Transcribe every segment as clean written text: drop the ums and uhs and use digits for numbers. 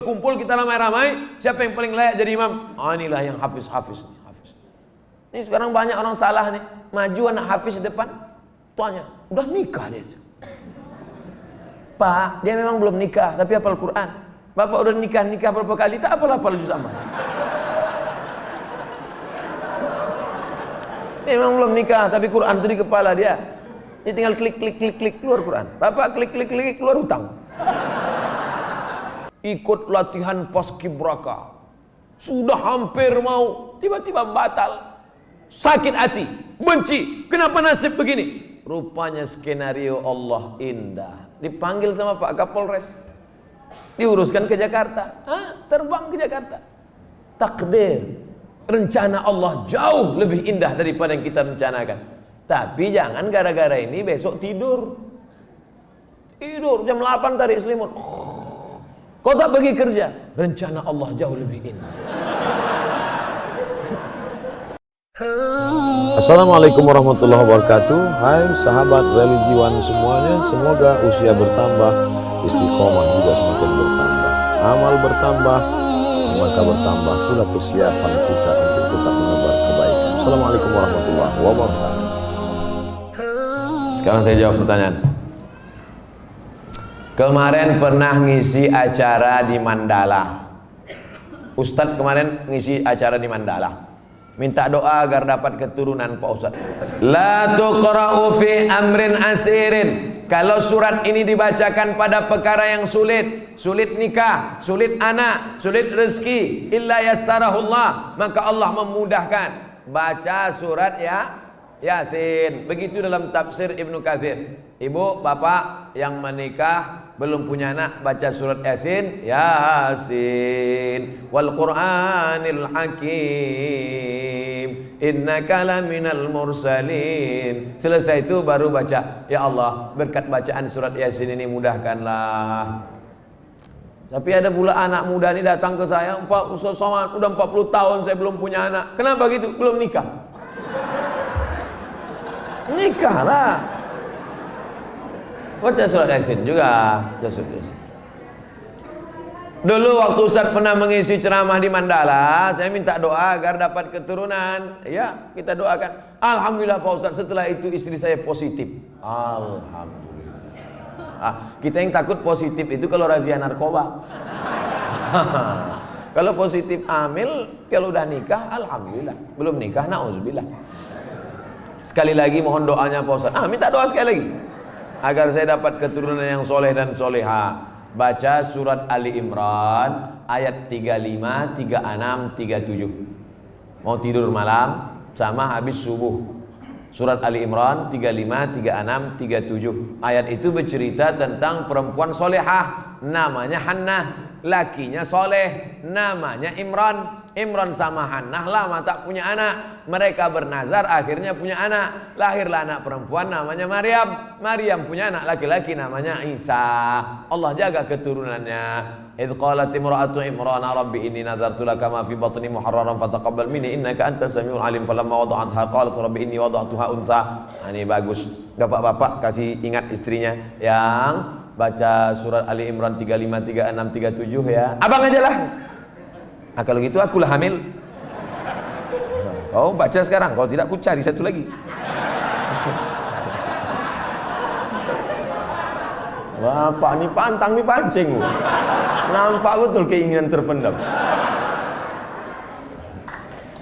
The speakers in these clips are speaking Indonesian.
Kumpul kita ramai-ramai, siapa yang paling layak jadi imam? Oh, inilah yang hafiz. Ini sekarang banyak orang salah nih, maju anak hafiz di depan, tuanya udah nikah dia. Pak, dia memang belum nikah, tapi hafal Quran. Bapak udah nikah berapa kali, tak hafal juz amma. Dia memang belum nikah, tapi Quran itu di kepala dia. Dia tinggal klik keluar Quran. Bapak klik keluar hutang. Ikut latihan paskibraka, sudah hampir mau, tiba-tiba batal, sakit hati, benci, kenapa nasib begini? Rupanya skenario Allah indah. Dipanggil sama Pak Kapolres, diuruskan ke Jakarta, terbang ke Jakarta. Takdir, rencana Allah jauh lebih indah daripada yang kita rencanakan. Tapi jangan gara-gara ini besok tidur jam 8 tarik selimut. Kau tak pergi kerja, rencana Allah jauh lebih indah. Assalamualaikum warahmatullahi wabarakatuh. Hai sahabat religiwan semuanya, semoga usia bertambah, istiqomah juga semakin bertambah, amal bertambah, maka bertambah pula kesiapan kita untuk tetap menebar kebaikan. Assalamualaikum warahmatullahi wabarakatuh. Sekarang saya jawab pertanyaan. Kemarin pernah ngisi acara di Mandala. Ustadz kemarin ngisi acara di Mandala. Minta doa agar dapat keturunan Pak Ustadz. La tuqra'u fi amrin asirin. Kalau surat ini dibacakan pada perkara yang sulit, sulit nikah, sulit anak, sulit rezeki, illa yassarahullah, maka Allah memudahkan. Baca surat Yasin. Begitu dalam tafsir Ibnu Katsir. Ibu, bapak yang menikah belum punya anak, baca surat Yasin. Wal Qur'anil Hakim, innaka laminal mursalin. Selesai itu baru baca, ya Allah, berkat bacaan surat Yasin ini mudahkanlah. Tapi ada pula anak muda ini datang ke saya, Pak Ustaz Somad, udah 40 tahun saya belum punya anak. Kenapa gitu? Belum nikah. Nikahlah. Baca surat Yasin juga. Dulu waktu Ustaz pernah mengisi ceramah di Mandala, saya minta doa agar dapat keturunan. Ya, kita doakan. Alhamdulillah Pak Ustaz, setelah itu istri saya positif. Alhamdulillah. Kita yang takut positif itu kalau razia narkoba. Kalau positif hamil, kalau udah nikah, alhamdulillah. Belum nikah, na'udzubillah. Sekali lagi mohon doanya Pak Ustaz. Minta doa sekali lagi agar saya dapat keturunan yang soleh dan soleha. Baca surat Ali Imran ayat 35, 36, 37. Mau tidur malam sama habis subuh. Surat Ali Imran 35, 36, 37. Ayat itu bercerita tentang perempuan solehah, namanya Hannah. Lakinya soleh, namanya Imran. Imran sama Hannah lama tak punya anak. Mereka bernazar, akhirnya punya anak. Lahirlah anak perempuan namanya Maryam. Maryam punya anak laki-laki namanya Isa. Allah jaga keturunannya. Idh qalat imra'atu Imran rabbi inni nadartu laka ma fi batni muharraran fataqabbal minni innaka antas samiul alim. Falamma wada'atha qalat rabbi inni wada'tuha unsa. Ini bagus. Bapak-bapak kasih ingat istrinya yang baca surat Ali Imran 35, 36, 37 ya. Abang aja lah. Kalau gitu akulah hamil. Oh, baca sekarang. Kalau tidak aku cari satu lagi. Bapak ini pantang nih pancing. Nampak betul keinginan terpendam.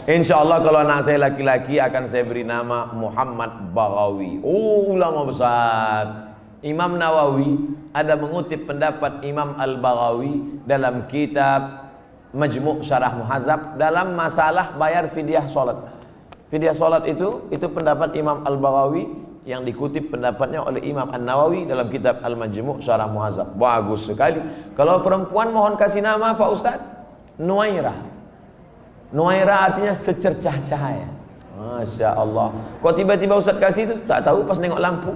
Insya Allah kalau anak saya laki-laki akan saya beri nama Muhammad Baghawi. Oh, ulama besar. Imam Nawawi ada mengutip pendapat Imam Al-Baghawi dalam kitab Majmu' Syarah Muhadzab dalam masalah bayar fidyah salat. Fidyah salat itu pendapat Imam Al-Baghawi yang dikutip pendapatnya oleh Imam An-Nawawi dalam kitab Al-Majmu' Syarah Muhadzab. Bagus sekali. Kalau perempuan mohon kasih nama Pak Ustaz. Nuairah. Nuairah artinya secercah cahaya. Masya Allah. Kok tiba-tiba Ustaz kasih itu? Tak tahu pas nengok lampu.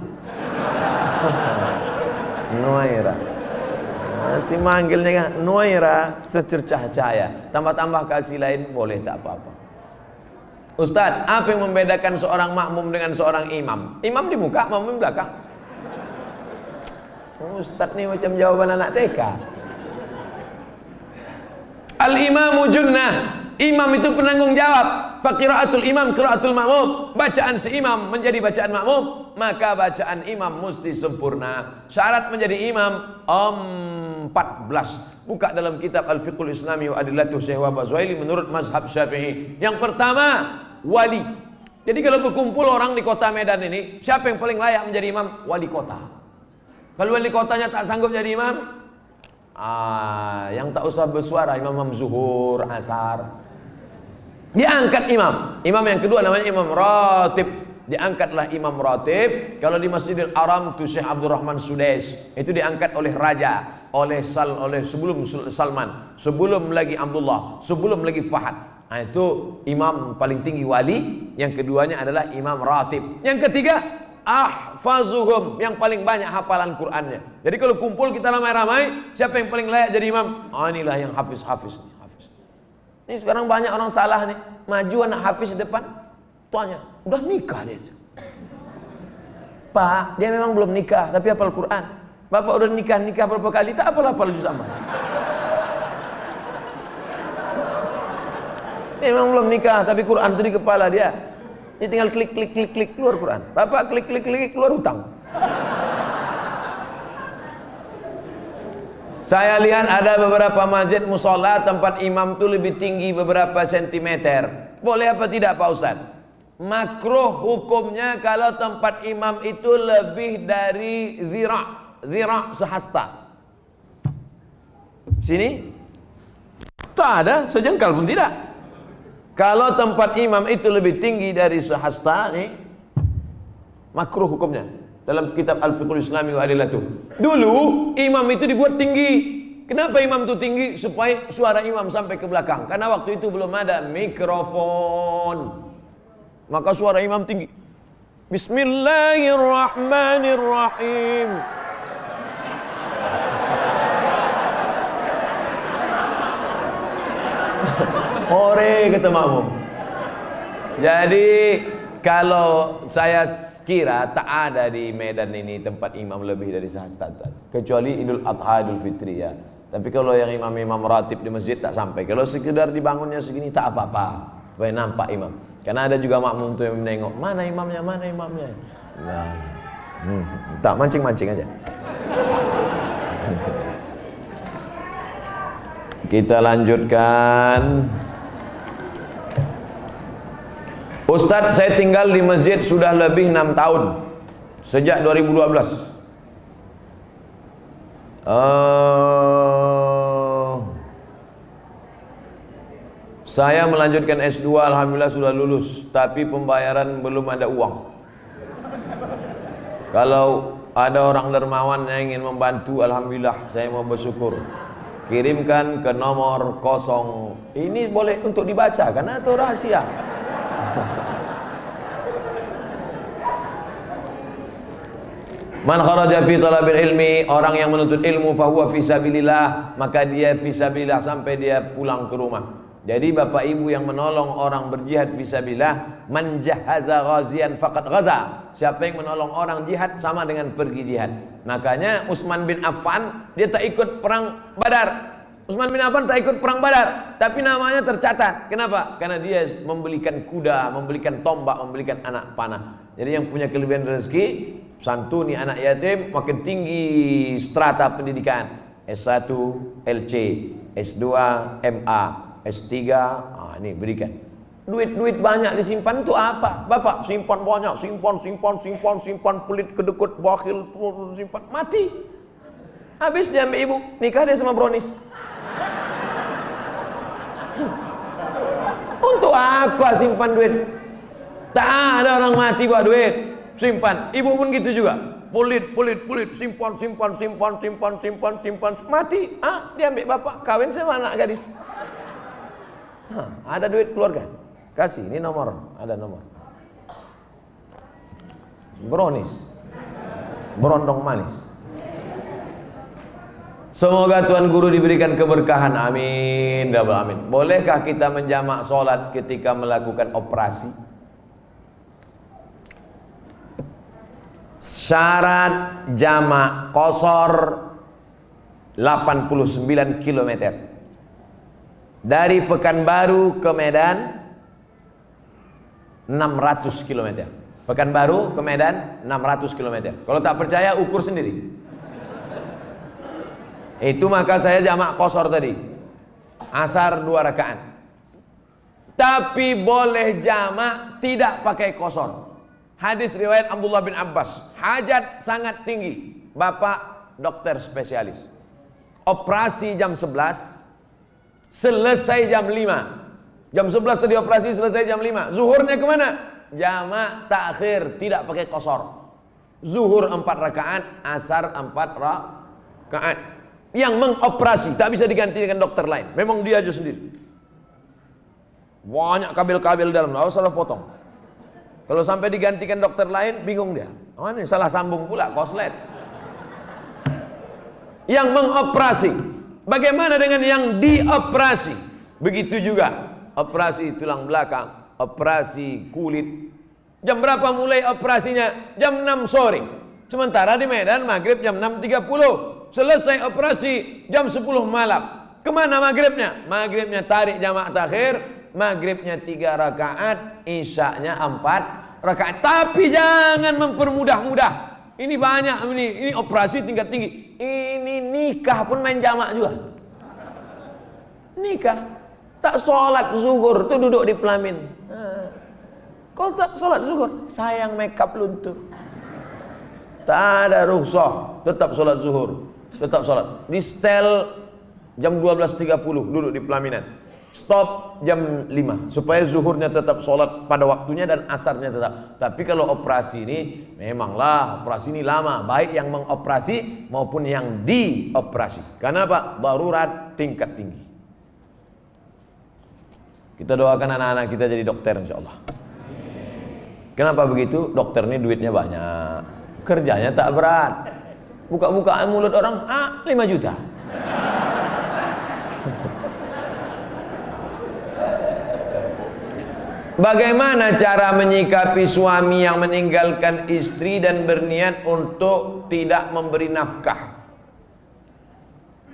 Nuairah. Nanti manggilnya kan Nuairah secercah cahaya. Tambah-tambah kasih lain boleh, tak apa-apa. Ustaz, apa yang membedakan seorang makmum dengan seorang imam? Imam di muka, makmum di belakang. Ustaz nih macam jawaban anak TK. Al-imamu junnah. Imam itu penanggung jawab. Faqiraatul imam qiraatul makmum. Bacaan si imam menjadi bacaan makmum, maka bacaan imam mesti sempurna. Syarat menjadi imam 14. Buka dalam kitab Al-Fiqhul Islami wa Adillatuh Syekh Wahab Az-Zuhaili menurut mazhab Syafi'i. Yang pertama, wali. Jadi kalau berkumpul orang di kota Medan ini, siapa yang paling layak menjadi imam? Wali kota. Kalau wali kotanya tak sanggup jadi imam, yang tak usah bersuara, imam zuhur, asar. Diangkat imam. Imam yang kedua namanya imam ratib. Diangkatlah imam ratib. Kalau di Masjidil Haram itu Syekh Abdurrahman Sudais, itu diangkat oleh raja, oleh sebelum Salman, sebelum lagi Abdullah, sebelum lagi Fahad. Nah, itu imam paling tinggi wali. Yang keduanya adalah imam ratib. Yang ketiga, ahfazuhum, yang paling banyak hafalan Qur'annya. Jadi kalau kumpul kita ramai-ramai, siapa yang paling layak jadi imam? Inilah yang hafiz. Ini sekarang banyak orang salah nih. Maju anak hafiz di depan, tuanya udah nikah dia. Pak, dia memang belum nikah tapi hafal Quran. Bapak udah nikah berapa kali, tak hafal juz amma. Dia memang belum nikah tapi Quran itu di kepala dia. Dia tinggal klik keluar Quran. Bapak klik keluar hutang. Saya lihat ada beberapa masjid musola tempat imam itu lebih tinggi beberapa sentimeter. Boleh apa tidak Pak Ustaz? Makruh hukumnya kalau tempat imam itu lebih dari zira' sehasta. Sini tak ada sejengkal pun tidak. Kalau tempat imam itu lebih tinggi dari sehasta nih, makruh hukumnya. Dalam kitab Al-Fiqhul Islami wa Adillatuh. Dulu imam itu dibuat tinggi. Kenapa imam itu tinggi? Supaya suara imam sampai ke belakang. Karena waktu itu belum ada mikrofon. Maka suara imam tinggi. Bismillahirrahmanirrahim. Hore kata makmum. Jadi kalau saya kira tak ada di Medan ini tempat imam lebih dari sehasta, kecuali Idul Adha, Idul Fitri ya. Tapi kalau yang imam ratib di masjid tak sampai. Kalau sekedar dibangunnya segini tak apa-apa, supaya nampak imam. Karena ada juga makmum tuh yang menengok, mana imamnya. Nah, tak mancing aja. Kita lanjutkan. Ustadz, saya tinggal di masjid sudah lebih 6 tahun. Sejak 2012. Saya melanjutkan S2, alhamdulillah sudah lulus, tapi pembayaran belum ada uang. Kalau ada orang dermawan yang ingin membantu, alhamdulillah saya mau bersyukur. Kirimkan ke nomor 0. Ini boleh untuk dibaca karena itu rahasia. Man kharaja fi talabil ilmi, orang yang menuntut ilmu fahuwa fi sabilillah, maka dia fi sabilillah sampai dia pulang ke rumah. Jadi bapak ibu yang menolong orang berjihad fi sabilillah, man jahaza ghazian faqad ghaza. Siapa yang menolong orang jihad sama dengan pergi jihad. Makanya Utsman bin Affan dia tak ikut perang Badar. Utsman bin Affan tak ikut perang Badar, tapi namanya tercatat. Kenapa? Karena dia membelikan kuda, membelikan tombak, membelikan anak panah. Jadi yang punya kelebihan rezeki, santuni anak yatim, makin tinggi strata pendidikan. S1, LC, S2, MA, S3, ini berikan. Duit banyak disimpan itu apa? Bapak simpan banyak, simpan, pelit, kedekut, bakhil, simpan, mati. Habis dia ambil ibu, nikah dia sama brownies. Untuk apa simpan duit? Tak ada orang mati buat duit. Simpan. Ibu pun gitu juga. Pelit, simpan, mati. Dia ambil bapak, kawin sama anak gadis. Ada duit keluarga. Kasih, ini nomor, ada nomor. Brownies. Berondong manis. Semoga Tuan Guru diberikan keberkahan, amin, double amin. Bolehkah kita menjamak sholat ketika melakukan operasi? Syarat jamak qashar 89 km. Dari Pekanbaru ke Medan 600 km. Pekanbaru ke Medan 600 km. Kalau tak percaya ukur sendiri. Itu maka saya jamak qashar tadi. Asar 2 rakaat. Tapi boleh jamak tidak pakai qashar. Hadis riwayat Abdullah bin Abbas. Hajat sangat tinggi. Bapak dokter spesialis. Operasi jam 11. Selesai jam 5. Jam 11 tadi operasi, selesai jam 5. Zuhurnya kemana? Jamak takhir, tidak pakai qashar. Zuhur 4 rakaat, asar 4 rakaat. Yang mengoperasi tak bisa diganti dengan dokter lain. Memang dia aja sendiri. Banyak kabel-kabel dalam, harus salah potong. Kalau sampai digantikan dokter lain, bingung dia. Oh, ini salah sambung pula, koslet. Yang mengoperasi. Bagaimana dengan yang dioperasi? Begitu juga. Operasi tulang belakang, operasi kulit. Jam berapa mulai operasinya? Jam 6 sore. Sementara di Medan maghrib jam 6.30. Selesai operasi jam 10 malam. Kemana maghribnya? Maghribnya tarik jamak takhir, maghribnya 3 rakaat, isyaknya 4 rakaat. Tapi jangan mempermudah-mudah. Ini banyak ini operasi tingkat tinggi. Ini nikah pun main jamak juga. Nikah tak sholat zuhur tuh duduk di pelamin. Kalau tak sholat zuhur, sayang makeup luntur. Tak ada rukhsah, tetap sholat zuhur. Tetap sholat. Di setel jam 12.30 duduk di pelaminan. Stop jam 5 supaya zuhurnya tetap sholat pada waktunya dan asarnya tetap. Tapi kalau operasi ini memanglah operasi ini lama, baik yang mengoperasi maupun yang dioperasi. Karena apa? Darurat tingkat tinggi. Kita doakan anak-anak kita jadi dokter insyaallah. Kenapa begitu? Dokter ini duitnya banyak, kerjanya tak berat. Buka-bukaan mulut orang, 5 juta. Bagaimana cara menyikapi suami yang meninggalkan istri dan berniat untuk tidak memberi nafkah?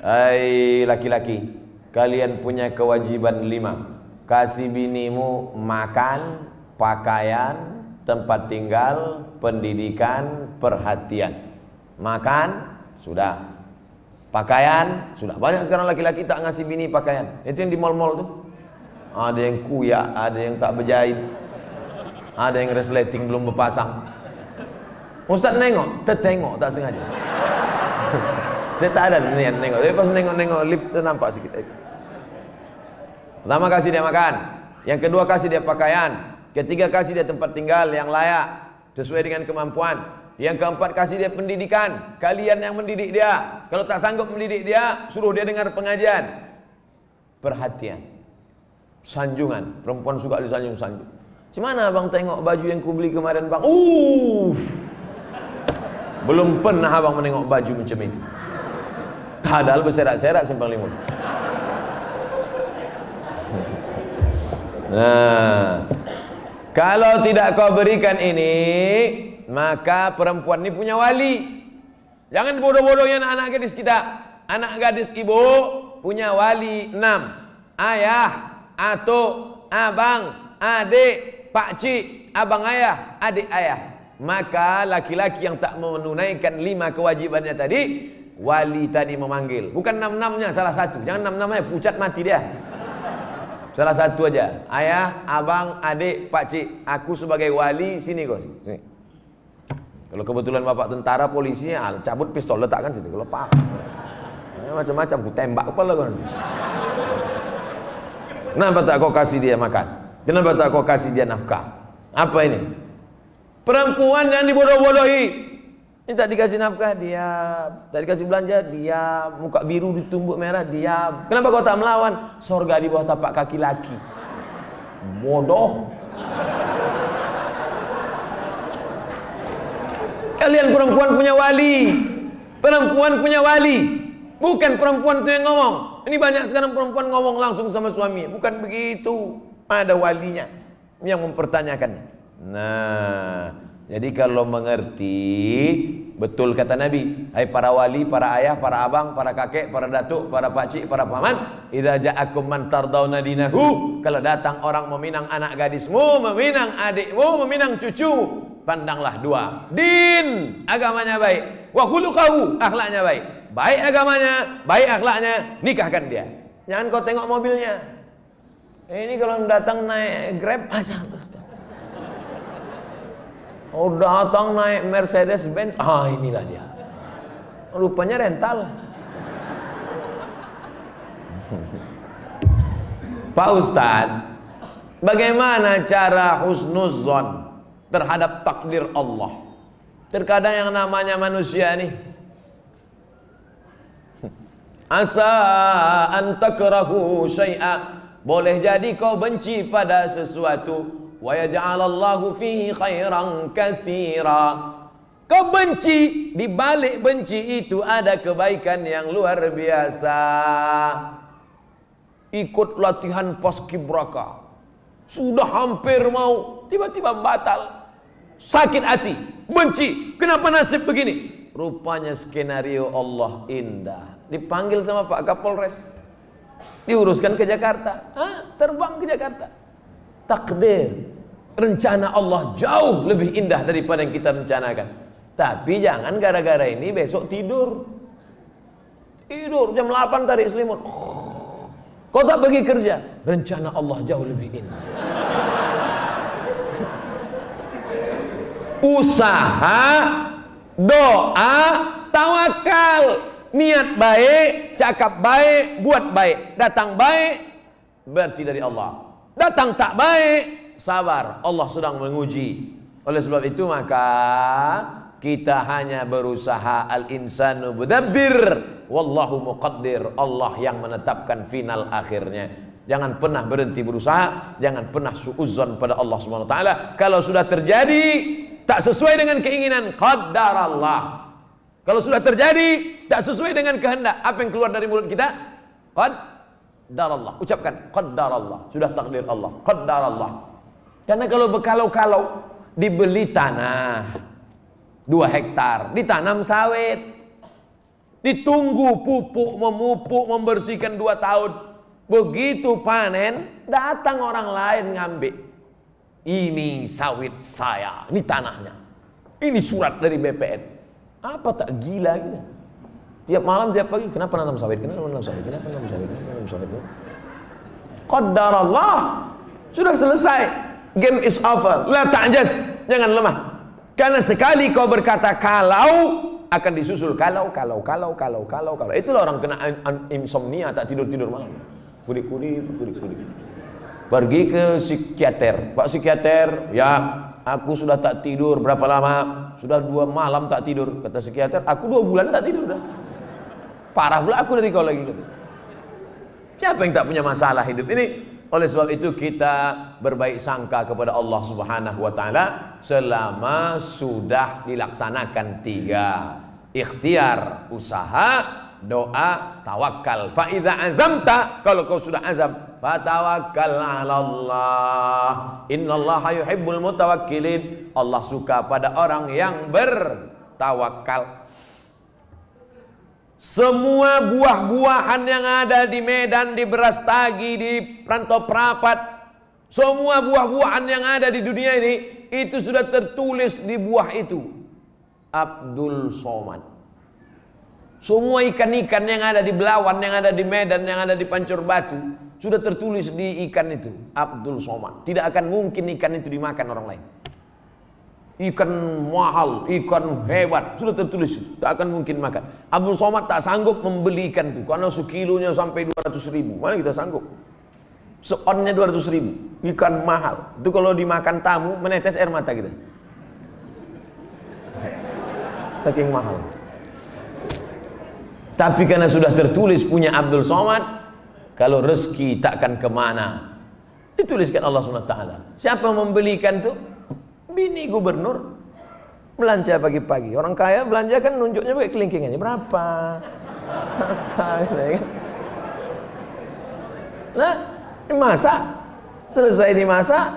Hai laki-laki, kalian punya kewajiban 5. Kasih binimu makan, pakaian, tempat tinggal, pendidikan, perhatian. Makan, sudah. Pakaian, sudah. Banyak sekarang laki-laki tak ngasih bini pakaian. Itu yang di mall-mall tuh. Ada yang kuyak, ada yang tak berjahit, ada yang resleting belum berpasang. Ustaz nengok, tertengok tak sengaja. Saya tak ada niat nengok. Tapi pas nengok-nengok lip tu nampak sikit. Pertama kasih dia makan, yang kedua kasih dia pakaian, ketiga kasih dia tempat tinggal yang layak sesuai dengan kemampuan. Yang keempat kasih dia pendidikan. Kalian yang mendidik dia. Kalau tak sanggup mendidik dia, suruh dia dengar pengajian. Perhatian, sanjungan. Perempuan suka disanjung-sanjung. Gimana abang tengok baju yang ku beli kemarin bang? Belum pernah abang menengok baju macam itu. Padahal berserak-serak simpang limun. Nah, kalau tidak kau berikan ini, maka perempuan ini punya wali. Jangan bodoh-bodohnya anak-anak gadis kita. Anak gadis ibu punya wali 6. Ayah, atuk, abang, adik, pakcik, abang ayah, adik ayah. Maka laki-laki yang tak menunaikan 5 kewajibannya tadi, wali tadi memanggil. Bukan 6-6-nya, salah satu. Jangan 6-6-nya, pucat mati dia. Salah satu aja. Ayah, abang, adik, pakcik. Aku sebagai wali, sini kau sini. Kalau kebetulan bapak tentara, polisi, cabut pistol letakkan situ. Kalau pak, macam-macam, aku tembak kepala kau. Kenapa tak kau kasih dia makan? Kenapa tak kau kasih dia nafkah? Apa ini? Perempuan yang dibodoh-bodohi. Ini tak dikasih nafkah, diam. Tak dikasih belanja, diam. Muka biru ditumbuk merah, diam. Kenapa kau tak melawan? Sorga di bawah tapak kaki laki. Bodoh. Kalian perempuan punya wali. Perempuan punya wali. Bukan perempuan itu yang ngomong. Ini banyak sekarang perempuan ngomong langsung sama suami. Bukan begitu. Ada walinya yang mempertanyakannya. Nah, Jadi kalau mengerti, betul kata Nabi, hai para wali, para ayah, para abang, para kakek, para datuk, para pakcik, para paman, idza ja'akum man tardawna dinahu, kalau datang orang meminang anak gadismu, meminang adikmu, meminang cucumu, pandanglah dua, din, agamanya baik, wa khuluquhu, akhlaknya baik. Baik agamanya, baik akhlaknya, nikahkan dia. Jangan kau tengok mobilnya. Ini kalau datang naik Grab aja. Oh, datang naik Mercedes Benz, inilah dia. Rupanya rental. Pak Ustadz, bagaimana cara husnuzon terhadap takdir Allah? Terkadang yang namanya manusia nih, asa an takrahu syai'a, boleh jadi kau benci pada sesuatu, wa yaj'alallahu fihi khairan katsira. Kau benci, di balik benci itu ada kebaikan yang luar biasa. Ikut latihan paskibraka, sudah hampir mau, tiba-tiba batal. Sakit hati, benci, kenapa nasib begini? Rupanya skenario Allah indah. Dipanggil sama Pak Kapolres, diuruskan ke Jakarta, terbang ke Jakarta. Takdir, rencana Allah jauh lebih indah daripada yang kita rencanakan. Tapi jangan gara-gara ini besok tidur jam 8 tarik selimut, kau tak pergi kerja. Rencana Allah jauh lebih indah. Usaha, doa, tawakal, niat baik, cakap baik, buat baik. Datang baik berarti dari Allah, datang tak baik, sabar, Allah sedang menguji. Oleh sebab itu maka kita hanya berusaha, al-insanu mudabbir wallahu muqaddir, Allah yang menetapkan final akhirnya. Jangan pernah berhenti berusaha, jangan pernah suudzon pada Allah Subhanahu wa taala. Kalau sudah terjadi tak sesuai dengan keinginan, qaddarallah. Kalau sudah terjadi tak sesuai dengan kehendak, apa yang keluar dari mulut kita? Qaddarallah. Ucapkan qaddarallah, sudah takdir Allah, qaddarallah. Karena kalau berkalau-kalau, dibeli tanah 2 hektar, ditanam sawit, ditunggu pupuk, memupuk, membersihkan 2 tahun. Begitu panen, datang orang lain ngambil. Ini sawit saya, ini tanahnya, ini surat dari BPN. Apa tak gila gitu? Tiap malam, tiap pagi, kenapa nanam sawit? Kenapa nanam sawit? Kenapa nanam sawit? Kenapa nanam sawit? Qaddarallah, sudah selesai. Game is over. La ta'jaz, jangan lemah. Karena sekali kau berkata kalau, akan disusul kalau. Itulah orang kena insomnia, tak tidur malam. Kudik-kudik. Pergi ke psikiater. Pak psikiater, ya aku sudah tak tidur berapa lama? Sudah 2 malam tak tidur. Kata psikiater, aku 2 bulan tak tidur dah. Parah pula aku dari kau lagi. Siapa yang tak punya masalah hidup ini? Oleh sebab itu kita berbaik sangka kepada Allah Subhanahu wa taala selama sudah dilaksanakan 3. Ikhtiar, usaha, doa, tawakal. Fa idza azamta, kalau kau sudah azam, fatawakkal 'ala Allah. Innallaha yuhibbul mutawakkilin. Allah suka pada orang yang bertawakal. Semua buah-buahan yang ada di Medan, di Brastagi, di Rantau Prapat, semua buah-buahan yang ada di dunia ini, itu sudah tertulis di buah itu, Abdul Somad. Semua ikan-ikan yang ada di Belawan, yang ada di Medan, yang ada di Pancur Batu, sudah tertulis di ikan itu, Abdul Somad. Tidak akan mungkin ikan itu dimakan orang lain. Ikan mahal, ikan hebat, sudah tertulis itu, tak akan mungkin makan. Abdul Somad tak sanggup membeli ikan itu, karena sekilonya sampai 200.000. Mana kita sanggup? Seonnya 200.000, ikan mahal. Itu kalau dimakan tamu, menetes air mata kita. Saking mahal. Tapi karena sudah tertulis punya Abdul Somad, kalau rezeki takkan kemana, dituliskan Allah SWT. Siapa membelikan itu? Bini gubernur belanja pagi-pagi. Orang kaya belanja kan nunjuknya pakai kelingkingannya berapa. Nah, dimasak, selesai dimasak,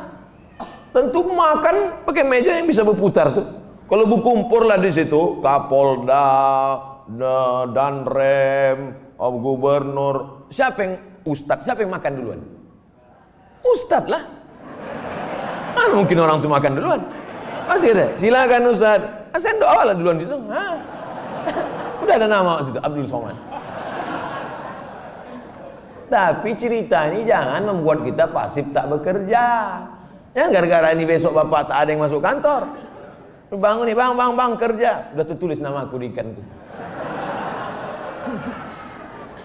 tentu makan pakai meja yang bisa berputar tuh. Kalau berkumpul lah di situ, Kapolda, Danrem, Gubernur, siapa yang Ustadz, siapa yang makan duluan? Ustadz lah. Mana mungkin orang tuh makan duluan? Masih ada, silakan Ustadz. Saya doa lah duluan situ. Udah ada nama situ, Abdul Somad. Tapi cerita ini jangan membuat kita pasif tak bekerja. Ya gara-gara ini besok bapak tak ada yang masuk kantor. Lu bangun nih, bang, kerja. Udah tulis nama aku di ikan tuh.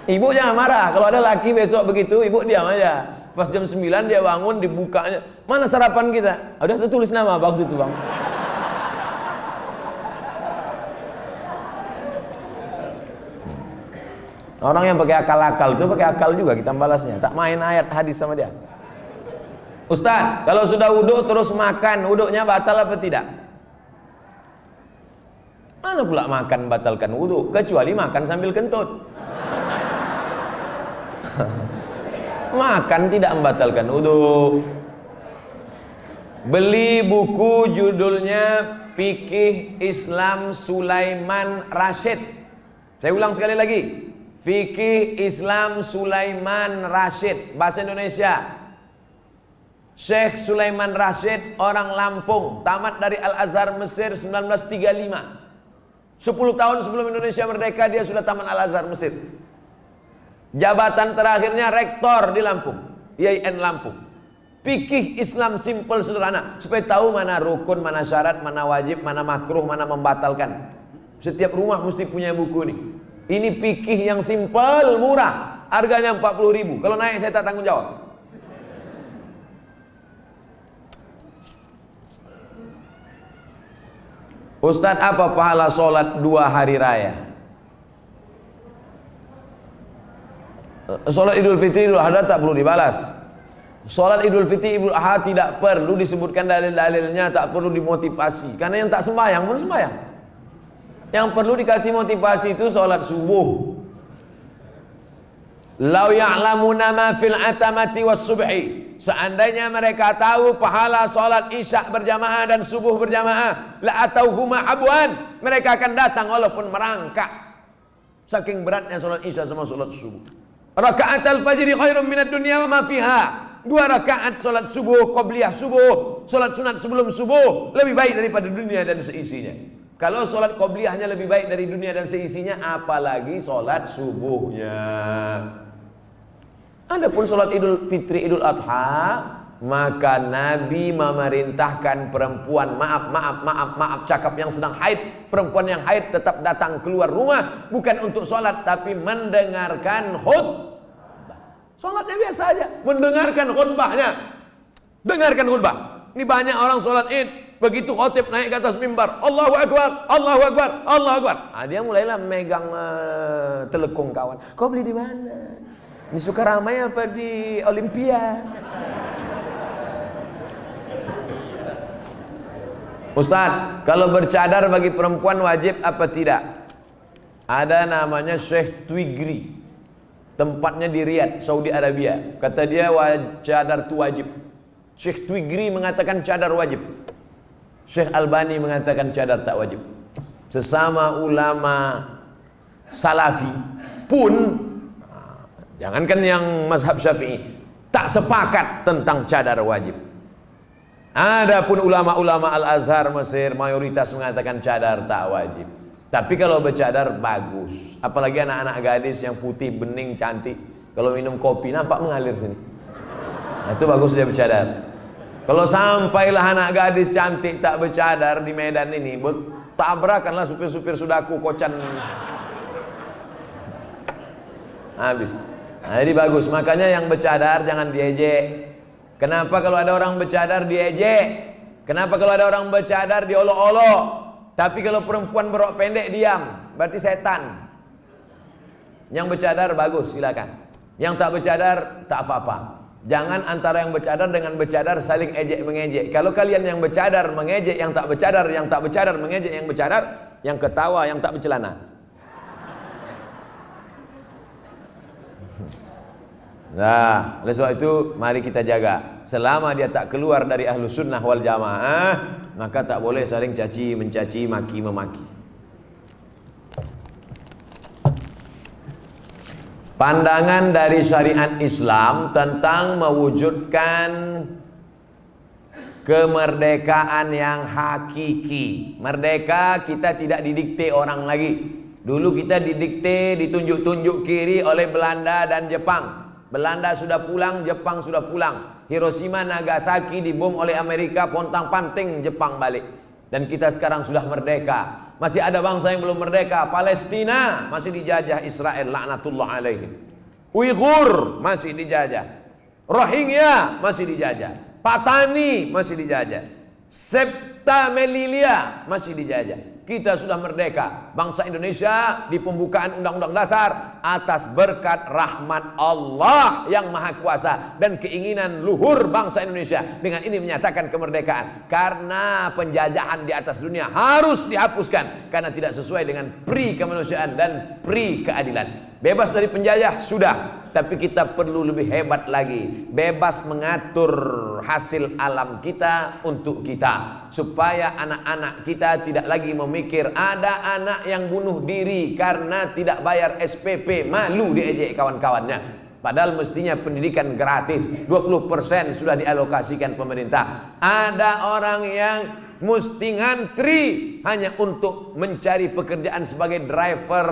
Ibu jangan marah. Kalau ada laki besok begitu, ibu diam aja. Pas jam 9 dia bangun, dibukanya. Mana sarapan kita? Udah tulis nama bang situ bang. Orang yang pakai akal-akal itu pakai akal juga kita balasnya. Tak main ayat hadis sama dia. Ustaz, kalau sudah wudhu terus makan, wudhunya batal apa tidak? Mana pula makan batalkan wudhu? Kecuali makan sambil kentut. Makan tidak membatalkan wudhu. Beli buku judulnya Fikih Islam Sulaiman Rasyid. Saya ulang sekali lagi. Fikih Islam Sulaiman Rasyid, bahasa Indonesia. Syekh Sulaiman Rasyid, orang Lampung, tamat dari Al-Azhar Mesir 1935. 10 tahun sebelum Indonesia merdeka dia sudah tamat Al-Azhar Mesir. Jabatan terakhirnya rektor di Lampung, IAIN Lampung. Fikih Islam simple sederhana, supaya tahu mana rukun, mana syarat, mana wajib, mana makruh, mana membatalkan. Setiap rumah mesti punya buku ini. Ini fikih yang simple, murah, harganya 40.000. Kalau naik saya tak tanggung jawab. Ustadz, apa pahala sholat 2 hari raya? Sholat Idul Fitri, Idul Adha tak perlu dibalas. Sholat Idul Fitri, Idul Adha tidak perlu disebutkan dalil-dalilnya, tak perlu dimotivasi. Karena yang tak sembahyang pun sembahyang. Yang perlu dikasih motivasi itu sholat subuh. Lau ya'lamuna ma fil atamati was subhi. Seandainya mereka tahu pahala sholat isya berjamaah dan subuh berjamaah, la atauhuma abwan, mereka akan datang walaupun merangkak. Saking beratnya sholat isya sama sholat subuh. Rakaat al-fajri khairun minad dunya wa ma fiha. 2 rakaat sholat subuh, qobliyah subuh, sholat sunat sebelum subuh lebih baik daripada dunia dan seisinya. Kalau sholat qobliyahnya lebih baik dari dunia dan seisinya, apalagi sholat subuhnya. Adapun sholat Idul Fitri, Idul Adha, maka Nabi memerintahkan perempuan, maaf, cakap yang sedang haid, perempuan yang haid tetap datang keluar rumah, bukan untuk sholat, tapi mendengarkan khutbah. Sholatnya biasa aja, mendengarkan khutbahnya. Dengarkan khutbah. Ini banyak orang sholat id, begitu khotib naik ke atas mimbar, Allahu Akbar, Allahu Akbar, Allahu Akbar. Dia mulailah megang telekung kawan. Kau beli di mana? Di Sukaramai apa di Olimpia? Ustaz, kalau bercadar bagi perempuan wajib apa tidak? Ada namanya Syekh Twigri, tempatnya di Riyadh, Saudi Arabia. Kata dia cadar itu wajib. Syekh Twigri mengatakan cadar wajib. Syekh Albani mengatakan cadar tak wajib. Sesama ulama Salafi pun, jangankan yang mazhab Syafi'i, tak sepakat tentang cadar wajib. Adapun ulama-ulama Al-Azhar Mesir mayoritas mengatakan cadar tak wajib. Tapi kalau bercadar bagus, apalagi anak-anak gadis yang putih, bening, cantik, kalau minum kopi nampak mengalir sini. Nah, itu bagus dia bercadar. Kalau sampailah anak gadis cantik tak bercadar di Medan ini, tabrakanlah supir-supir sudaku kocan. Habis. Nah, jadi bagus, makanya yang bercadar jangan diejek. Kenapa kalau ada orang bercadar diejek? Kenapa kalau ada orang bercadar diolok-olok? Tapi kalau perempuan berok pendek diam, berarti setan. Yang bercadar bagus, silakan. Yang tak bercadar tak apa-apa. Jangan antara yang bercadar dengan bercadar saling ejek mengejek. Kalau kalian yang bercadar mengejek yang tak bercadar, yang tak bercadar mengejek yang bercadar, yang ketawa yang tak bercelana. Nah, oleh sebab itu mari kita jaga. Selama dia tak keluar dari ahlu sunnah wal jamaah, maka tak boleh saling caci mencaci, maki memaki. Pandangan dari syariat Islam tentang mewujudkan kemerdekaan yang hakiki. Merdeka kita tidak didikte orang lagi. Dulu kita didikte, ditunjuk-tunjuk kiri oleh Belanda dan Jepang. Belanda sudah pulang, Jepang sudah pulang. Hiroshima, Nagasaki dibom oleh Amerika, pontang-panting Jepang balik. Dan kita sekarang sudah merdeka. Masih ada bangsa yang belum merdeka. Palestina masih dijajah Israel, laknatullah alaihi. Uighur masih dijajah. Rohingya masih dijajah. Patani masih dijajah. Septa Melilia masih dijajah. Kita sudah merdeka. Bangsa Indonesia di pembukaan Undang-Undang Dasar atas berkat rahmat Allah yang Maha Kuasa dan keinginan luhur bangsa Indonesia dengan ini menyatakan kemerdekaan. Karena penjajahan di atas dunia harus dihapuskan karena tidak sesuai dengan pri kemanusiaan dan pri keadilan. Bebas dari penjajah sudah, tapi kita perlu lebih hebat lagi. Bebas mengatur hasil alam kita untuk kita, supaya anak-anak kita tidak lagi memikir ada anak yang bunuh diri karena tidak bayar SPP, malu diejek kawan-kawannya. Padahal mestinya pendidikan gratis, 20% sudah dialokasikan pemerintah. Ada orang yang mesti ngantri hanya untuk mencari pekerjaan sebagai driver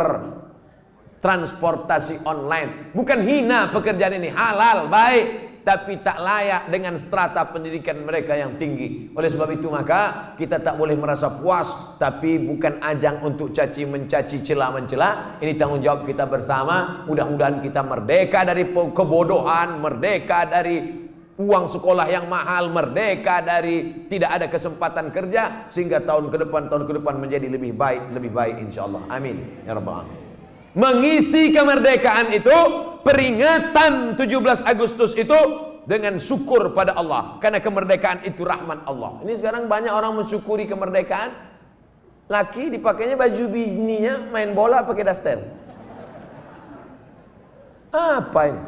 transportasi online. Bukan hina pekerjaan ini, halal, baik, tapi tak layak dengan strata pendidikan mereka yang tinggi. Oleh sebab itu maka kita tak boleh merasa puas, tapi bukan ajang untuk caci mencaci, cela mencela. Ini tanggung jawab kita bersama. Mudah-mudahan kita merdeka dari kebodohan, merdeka dari uang sekolah yang mahal, merdeka dari tidak ada kesempatan kerja, sehingga tahun ke depan menjadi lebih baik insyaallah. Amin ya rabbal alamin. Mengisi kemerdekaan itu, peringatan 17 Agustus itu dengan syukur pada Allah, karena kemerdekaan itu rahmat Allah. Ini sekarang banyak orang mensyukuri kemerdekaan. Laki dipakainya baju bininya main bola pakai daster. Apa ini?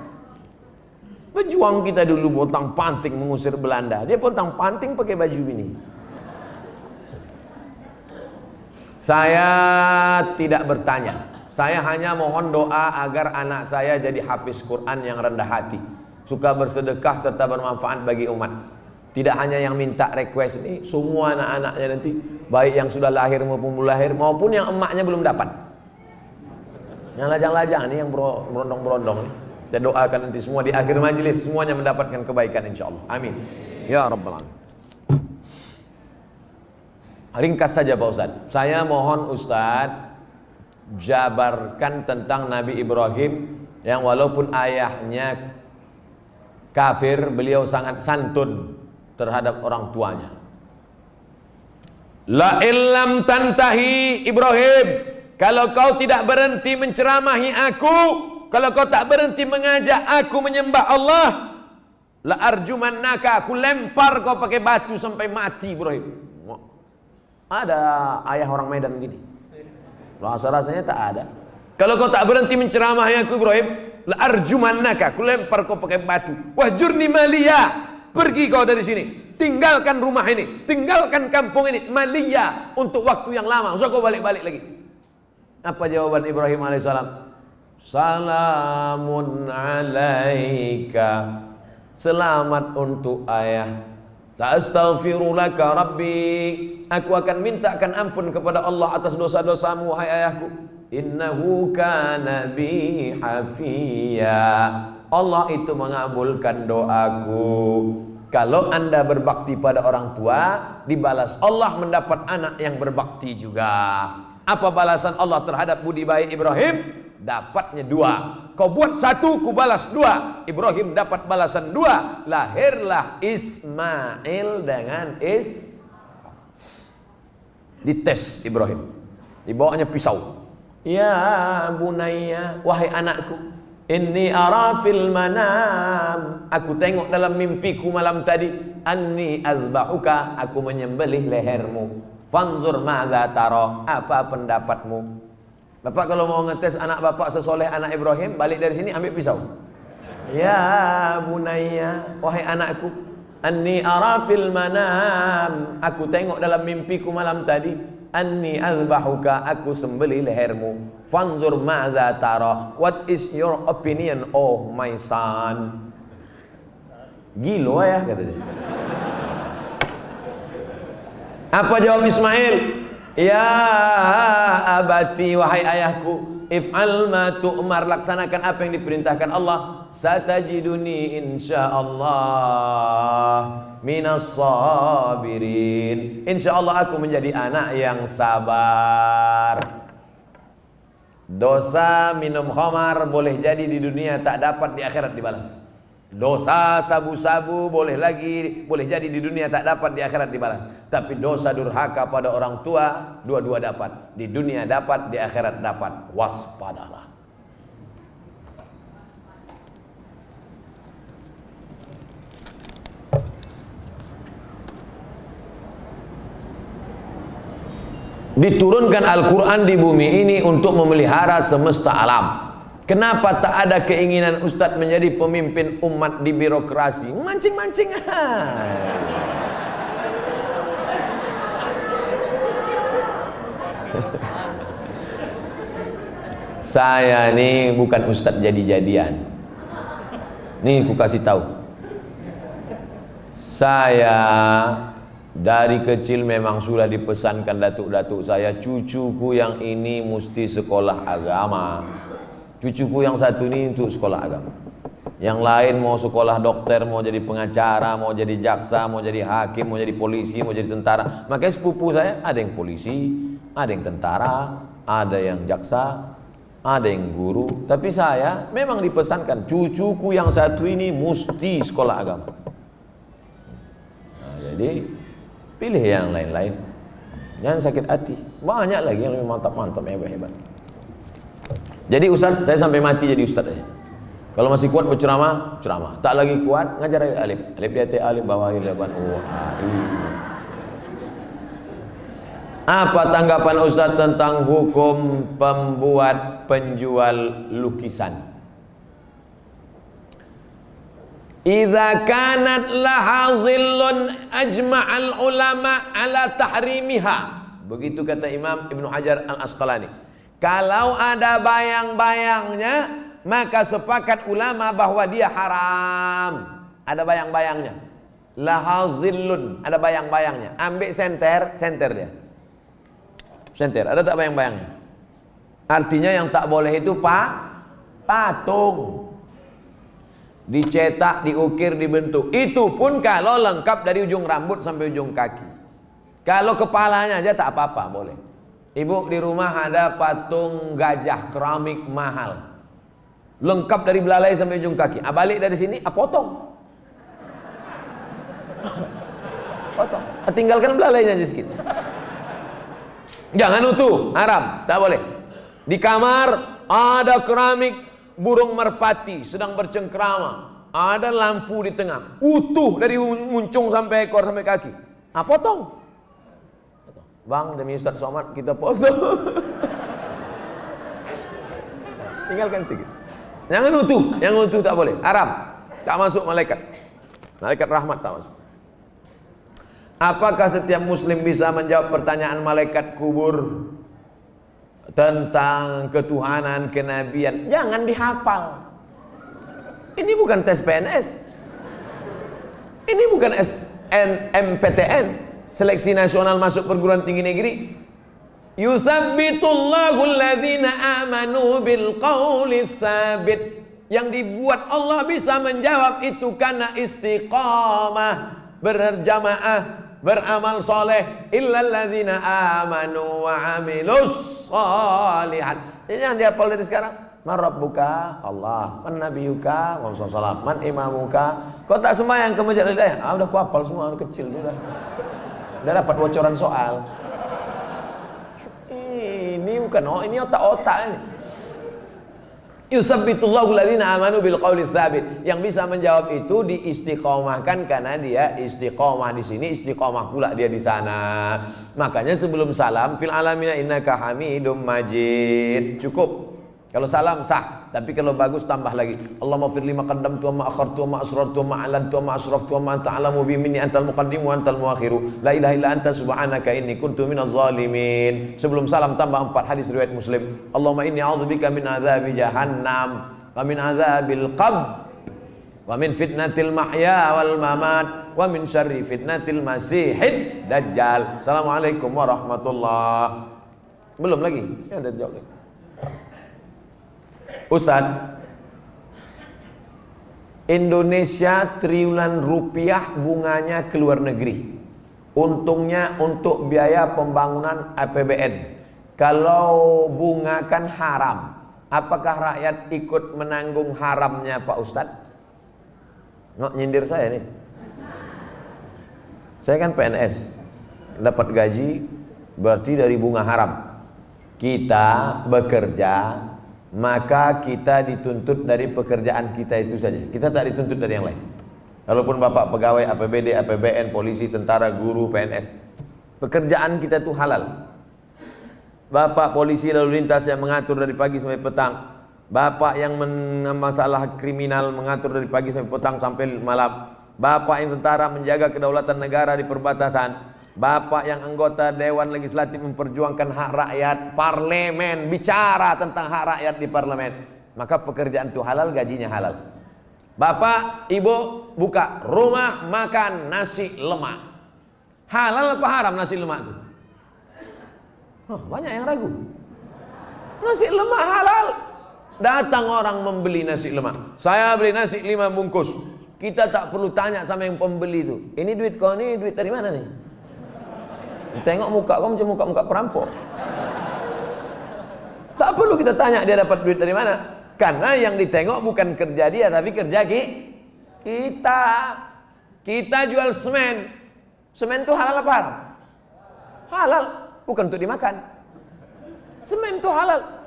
Pejuang kita dulu pontang panting mengusir Belanda, dia pontang panting pakai baju bini. Saya tidak bertanya. Saya hanya mohon doa agar anak saya jadi hafiz Quran yang rendah hati, suka bersedekah serta bermanfaat bagi umat. Tidak hanya yang minta request ini, semua anak-anaknya nanti, baik yang sudah lahir maupun belum lahir, maupun yang emaknya belum dapat. Yang lajang-lajang ini, yang berondong-berondong ini, saya doakan nanti semua di akhir majelis semuanya mendapatkan kebaikan insyaallah. Amin ya rabbal alamin. Ringkas saja Pak Ustaz. Saya mohon Ustaz jabarkan tentang Nabi Ibrahim yang walaupun ayahnya kafir, beliau sangat santun terhadap orang tuanya. La illam tantahi Ibrahim, kalau kau tidak berhenti menceramahi aku, kalau kau tak berhenti mengajak aku menyembah Allah, la arjumannaka, aku lempar kau pakai batu sampai mati Ibrahim. Ada ayah orang Medan gini. Rasa-rasanya tak ada. Kalau kau tak berhenti menceramahi aku Ibrahim, la arjumannaka, aku lempar kau pakai batu. Wahjurni maliya, pergi kau dari sini, tinggalkan rumah ini, tinggalkan kampung ini, maliya, untuk waktu yang lama. Usah kau balik-balik lagi. Apa jawaban Ibrahim alaihissalam? Salamun alaika, selamat untuk ayah. Astaghfirulaka rabbi, aku akan mintakan ampun kepada Allah atas dosa-dosamu wahai ayahku. Innahu kana bi hafiya, Allah itu mengabulkan doaku. Kalau anda berbakti pada orang tua, dibalas Allah mendapat anak yang berbakti juga. Apa balasan Allah terhadap budi baik Ibrahim? Dapatnya 2. Kau buat 1, ku balas 2. Ibrahim dapat balasan 2. Lahirlah Ismail dengan dites Ibrahim, dibawanya pisau. Ya bunayya, wahai anakku, inni ara fil manam, aku tengok dalam mimpiku malam tadi, anni azbahuka, aku menyembelih lehermu. Fanzur madza tara, apa pendapatmu? Bapak kalau mau ngetes anak bapak sesoleh anak Ibrahim, balik dari sini ambil pisau. Ya bunayya, wahai anakku, anni ara fil manam, aku tengok dalam mimpiku malam tadi, anni azbahuka, aku sembelih lehermu, fanzur madza tara, what is your opinion oh my son. Gila ya, kata dia. Apa jawab Ismail? Ya abati, wahai ayahku, if'al ma tu'mar, laksanakan apa yang diperintahkan Allah. Satajiduni insyaallah minas sabirin, insyaallah aku menjadi anak yang sabar. Dosa minum khamar boleh jadi di dunia tak dapat, di akhirat dibalas. Dosa sabu-sabu boleh jadi di dunia tak dapat, di akhirat dibalas. Tapi dosa durhaka pada orang tua, dua-dua dapat. Di dunia dapat, di akhirat dapat. Waspadalah. Diturunkan Al-Quran di bumi ini untuk memelihara semesta alam. Kenapa tak ada keinginan Ustadz menjadi pemimpin umat di birokrasi? Mancing-mancing. Saya nih bukan Ustadz jadi-jadian. Nih ku kasih tahu. Saya dari kecil memang sudah dipesankan datuk-datuk saya, cucuku yang ini mesti sekolah agama. Cucuku yang satu ini untuk sekolah agama. Yang lain mau sekolah dokter, mau jadi pengacara, mau jadi jaksa, mau jadi hakim, mau jadi polisi, mau jadi tentara. Makanya sepupu saya ada yang polisi, ada yang tentara, ada yang jaksa, ada yang guru. Tapi saya memang dipesankan, cucuku yang satu ini mesti sekolah agama. Nah, jadi pilih yang lain-lain. Jangan sakit hati. Banyak lagi yang lebih mantap-mantap, hebat-hebat. Jadi Ustaz, saya sampai mati jadi Ustaz aja. Kalau masih kuat berceramah, ceramah. Tak lagi kuat, ngajar alif. Alif di alif bawahi laban Apa tanggapan Ustaz tentang hukum pembuat penjual lukisan? Idza kanat laha zillun ajma'al ulama ala tahrimiha. Begitu kata Imam Ibnu Hajar Al-Asqalani. Kalau ada bayang-bayangnya, maka sepakat ulama bahwa dia haram. Ada bayang-bayangnya. Laha zillun, ada bayang-bayangnya. Ambil senter dia. Senter, ada tak bayang-bayangnya? Artinya yang tak boleh itu patung. Dicetak, diukir, dibentuk. Itu pun kalau lengkap dari ujung rambut sampai ujung kaki. Kalau kepalanya aja tak apa-apa, boleh. Ibu di rumah ada patung gajah keramik mahal, lengkap dari belalai sampai ujung kaki. Balik dari sini, potong. Potong. Tinggalkan belalainya aja sedikit. Jangan utuh, haram, tak boleh. Di kamar ada keramik burung merpati sedang bercengkrama, ada lampu di tengah, utuh dari muncung sampai ekor sampai kaki. Potong. Bang, demi Ustaz Somad kita potong. Tinggalkan sedikit. Jangan utuh, yang utuh tak boleh, haram. Tak masuk malaikat. Malaikat rahmat tak masuk. Apakah setiap muslim bisa menjawab pertanyaan malaikat kubur tentang ketuhanan, kenabian? Jangan dihafal. Ini bukan tes PNS. Ini bukan SNMPTN, seleksi nasional masuk perguruan tinggi negeri. Yusabbitullahu alladhina amanu bil qawli tsabit. Yang dibuat Allah bisa menjawab itu karena istiqamah, berjamaah, beramal soleh. Illalladzina amanu wa amilus sholihat. Jadi jangan dihafal dari sekarang. Man rabbuka? Allah. Man nabiyuka? Muhammad sallallahu. Man imamuka? Kau tak sembahyang ke masjid Al-Hidayah? Udah ku hafal semua, udah kecil sudah. Udah dapat bocoran soal. Ini bukan ini otak-otak ini. Yusabbitullahu alladhina amanu bil qawli tsabit. Yang bisa menjawab itu diistiqomahkan karena dia istiqomah di sini, istiqomah pula dia di sana. Makanya sebelum salam fil alamina innaka hamidum majid. Cukup. Kalau salam sah. Tapi kalau bagus tambah lagi. Allahumma fir lima qaddamtu wa ma akhartu wa ma asrartu wa ma a'lantu wa ma asraftu wa ma anta a'lamu bi minni antal muqaddim wa antal muakhiru. La ilaha illa anta subhanaka inni kuntu minaz zalimin. Sebelum salam tambah 4 hadis riwayat Muslim. Allahumma inni a'udzubika min adzabi jahannam wa min adzabil qabr wa min fitnatil mahya wal mamat wa min syarri fitnatil masihid dajjal. Assalamualaikum warahmatullahi. Belum lagi? Ya, ada jawab lagi. Ustaz, Indonesia triliunan rupiah bunganya ke luar negeri. Untungnya untuk biaya pembangunan APBN. Kalau bunga kan haram, apakah rakyat ikut menanggung haramnya Pak Ustadz? Nggak nyindir saya nih. Saya kan PNS, dapat gaji berarti dari bunga haram. Kita bekerja, maka kita dituntut dari pekerjaan kita itu saja. Kita tak dituntut dari yang lain. Walaupun Bapak pegawai APBD, APBN, polisi, tentara, guru, PNS, pekerjaan kita itu halal. Bapak polisi lalu lintas yang mengatur dari pagi sampai petang, Bapak yang masalah kriminal mengatur dari pagi sampai petang sampai malam, Bapak yang tentara menjaga kedaulatan negara di perbatasan, Bapak yang anggota Dewan Legislatif memperjuangkan hak rakyat, parlemen bicara tentang hak rakyat di parlemen, maka pekerjaan itu halal, gajinya halal. Bapak, ibu buka rumah makan nasi lemak, halal apa haram nasi lemak itu? Oh, banyak yang ragu. Nasi lemak halal. Datang orang membeli nasi lemak, saya beli nasi 5 bungkus. Kita tak perlu tanya sama yang pembeli itu, ini duit kau, ini duit dari mana nih? Tengok muka kau macam muka-muka perampok. Tak perlu kita tanya dia dapat duit dari mana, karena yang ditengok bukan kerja dia tapi kerja kita. Kita jual semen. Semen itu halal apa haram? Halal, bukan untuk dimakan. Semen itu halal.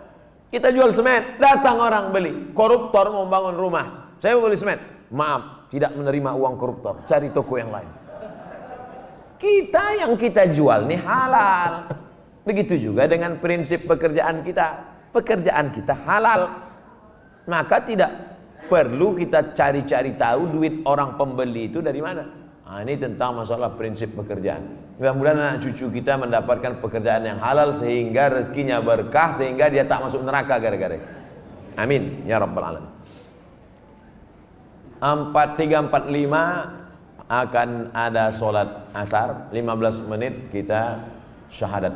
Kita jual semen, datang orang beli, koruptor mau bangun rumah, saya mau beli semen, maaf, tidak menerima uang koruptor, cari toko yang lain. Kita yang kita jual nih halal. Begitu juga dengan prinsip pekerjaan kita halal, maka tidak perlu kita cari-cari tahu duit orang pembeli itu dari mana. Nah, ini tentang masalah prinsip pekerjaan. Mudah-mudahan anak cucu kita mendapatkan pekerjaan yang halal sehingga rezekinya berkah, sehingga dia tak masuk neraka gara-gara itu. Amin ya rabbal alamin. 4.345 akan ada sholat asar, 15 menit kita syahadat.